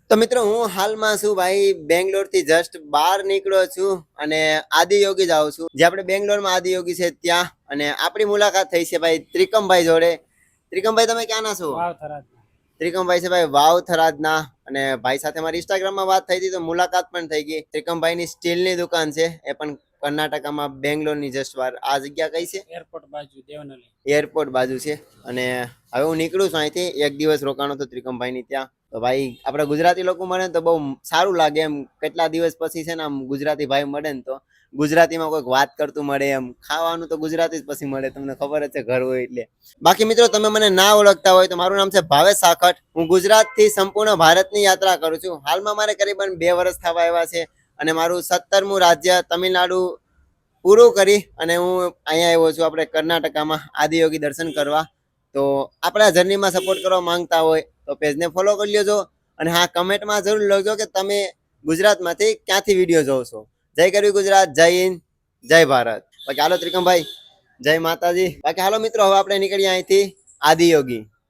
તો મિત્રો હું હાલમાં છું ભાઈ બેંગ્લોર થી જસ્ટ બહાર નીકળ્યો છું અને આદિયોગી જાઉં છું જે આપણે બેંગ્લોરમાં આદિયોગી છે ત્યાં અને આપણી મુલાકાત થઈ છે ભાઈ ત્રિકમભાઈ જોડે. ત્રિકમભાઈ તમે ક્યાંના છો? ત્રિકમભાઈ છે ભાઈ વાવ થરાદના અને ભાઈ સાથે મારી ઇન્સ્ટાગ્રામમાં વાત થઈ હતી તો મુલાકાત પણ થઈ ગઈ. ત્રિકમભાઈની સ્ટીલની દુકાન છે એ પણ કર્ણાટકામાં બેંગ્લોરની જસ્ટ વાર. આ જગ્યા કઈ છે? એરપોર્ટ બાજુ દેવનહલ્લી. એરપોર્ટ બાજુ છે અને હવે હું નીકળું છું અહીંથી. એક દિવસ રોકાણો તો ત્રિકમભાઈની ત્યાં. તો ભાઈ આપણે ગુજરાતી લોકો મળે ને તો બહુ સારું લાગે એમ. કેટલા દિવસ પછી છે ને આમ ગુજરાતી ભાઈ મળે ને તો ગુજરાતીમાં કોઈક વાત કરતું મળે એમ. ખાવાનું તો ગુજરાતી જ પછી મળે, તમને ખબર જ છે ઘર હોય એટલે. બાકી મિત્રો તમે મને ના ઓળખતા હોય તો મારું નામ છે ભાવેશ સાખટ. હું ગુજરાતથી સંપૂર્ણ ભારતની યાત્રા કરું છું. હાલમાં મારે કરીબન 2 વર્ષ થવા આવ્યા છે અને મારું 17મું રાજ્ય તમિલનાડુ પૂરું કરી અને હું અહીંયા આવ્યો છું આપણે કર્ણાટકામાં આદિયોગી દર્શન કરવા. તો આપણા જર્નીમાં સપોર્ટ કરવા માંગતા હોય તો પેજને ફોલો કરી લેજો અને હા કમેન્ટમાં જરૂર લખજો કે તમે ગુજરાતમાંથી ક્યાંથી વિડીયો જોવો છો. જય ગરવી ગુજરાત, જય હિન્દ, જય ભારત. બાકી હાલો ત્રિકમભાઈ, જય માતાજી. બાકી હાલો મિત્રો હવે આપણે નીકળીએ અહીંથી આદિયોગી.